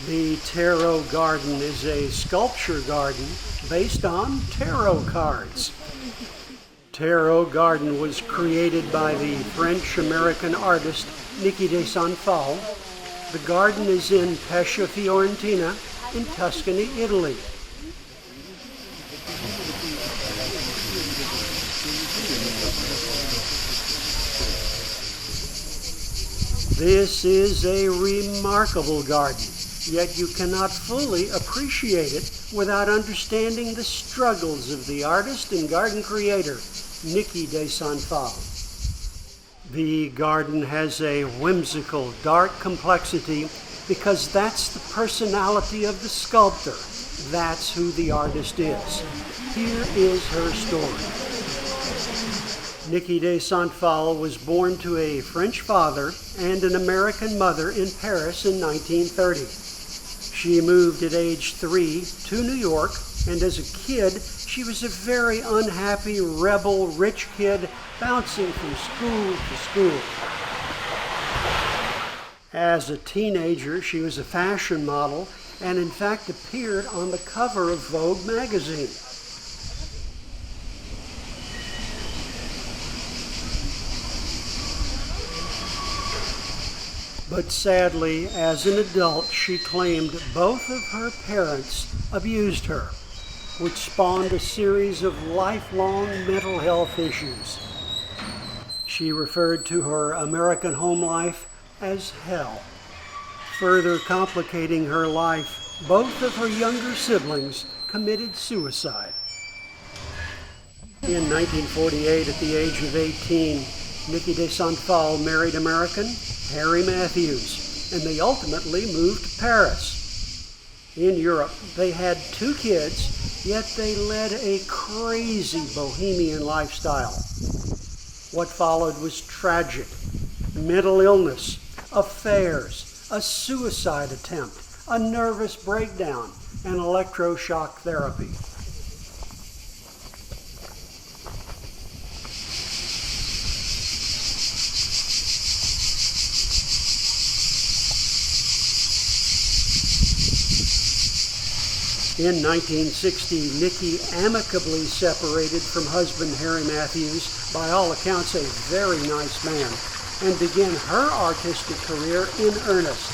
The Tarot Garden is a sculpture garden based on tarot cards. Tarot Garden was created by the French-American artist Niki de Saint Phalle. The garden is in Pescia Fiorentina in Tuscany, Italy. This is a remarkable garden, yet you cannot fully appreciate it without understanding the struggles of the artist and garden creator, Niki de Saint Phalle. The garden has a whimsical, dark complexity because that's the personality of the sculptor. That's who the artist is. Here is her story. Niki de Saint Phalle was born to a French father and an American mother in Paris in 1930. She moved at age 3 to New York, and as a kid, she was a very unhappy, rebel, rich kid bouncing from school to school. As a teenager, she was a fashion model and in fact appeared on the cover of Vogue magazine. But sadly, as an adult, she claimed both of her parents abused her, which spawned a series of lifelong mental health issues. She referred to her American home life as hell. Further complicating her life, both of her younger siblings committed suicide. In 1948, at the age of 18, Niki de Saint Phalle married American Harry Matthews, and they ultimately moved to Paris. In Europe, they had 2 kids, yet they led a crazy bohemian lifestyle. What followed was tragic: mental illness, affairs, a suicide attempt, a nervous breakdown, and electroshock therapy. In 1960, Niki amicably separated from husband Harry Matthews, by all accounts a very nice man, and began her artistic career in earnest.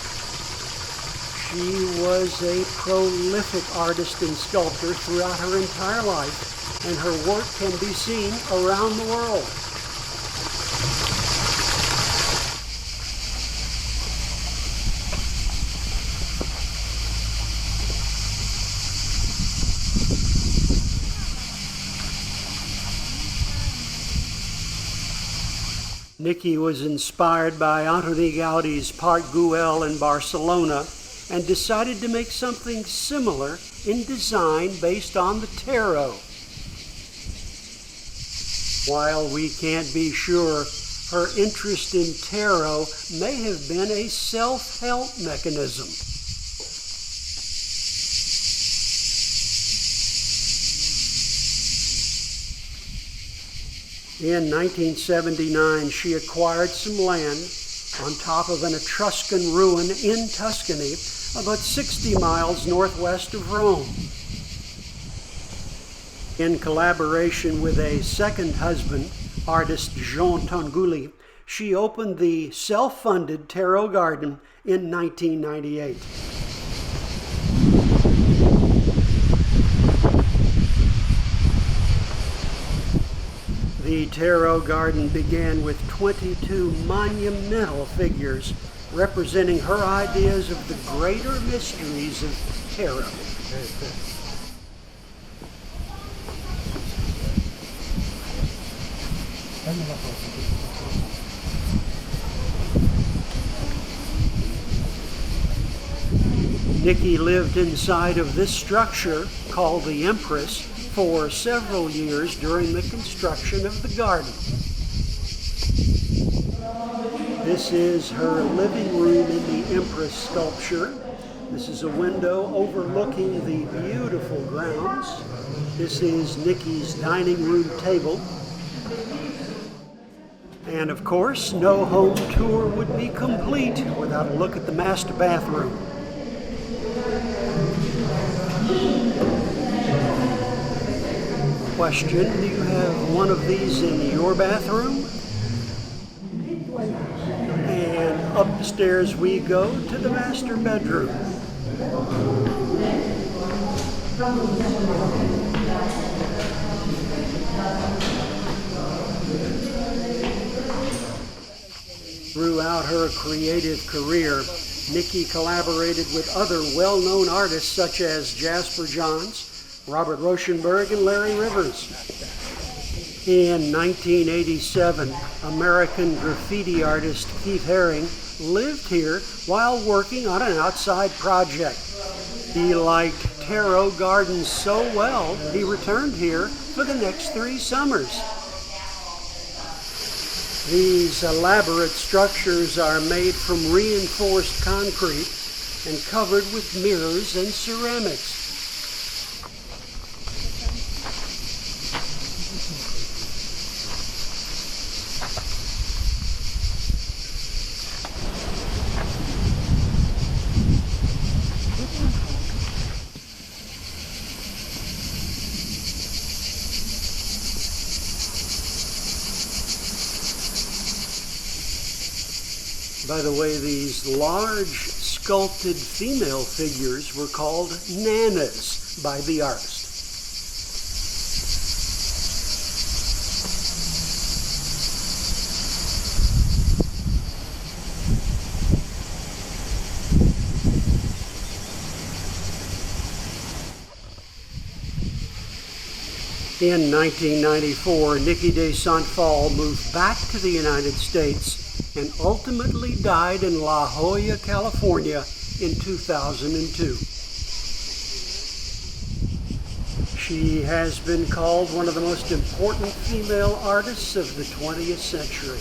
She was a prolific artist and sculptor throughout her entire life, and her work can be seen around the world. Niki was inspired by Antoni Gaudi's Parc Güell in Barcelona and decided to make something similar in design based on the tarot. While we can't be sure, her interest in tarot may have been a self-help mechanism. In 1979, she acquired some land on top of an Etruscan ruin in Tuscany, about 60 miles northwest of Rome. In collaboration with a second husband, artist Antoni, she opened the self-funded Tarot Garden in 1998. The Tarot Garden began with 22 monumental figures representing her ideas of the greater mysteries of tarot. Niki lived inside of this structure, called the Empress, for several years during the construction of the garden. This is her living room in the Empress sculpture. This is a window overlooking the beautiful grounds. This is Niki's dining room table. And of course, no home tour would be complete without a look at the master bathroom. Question, do you have one of these in your bathroom? And upstairs we go to the master bedroom. Throughout her creative career, Niki collaborated with other well-known artists such as Jasper Johns, Robert Rauschenberg, and Larry Rivers. In 1987, American graffiti artist Keith Haring lived here while working on an outside project. He liked Tarot Gardens so well, he returned here for the next 3 summers. These elaborate structures are made from reinforced concrete and covered with mirrors and ceramics. By the way, these large sculpted female figures were called nanas by the artist. In 1994, Niki de Saint Phalle moved back to the United States and ultimately died in La Jolla, California in 2002. She has been called one of the most important female artists of the 20th century.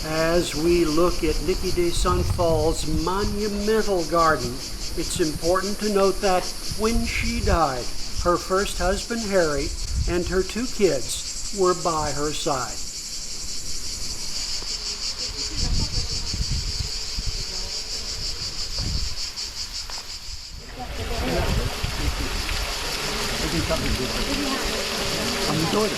As we look at Niki de Saint Phalle's monumental garden, it's important to note that when she died, her first husband, Harry, and her 2 kids were by her side. I'm enjoying it.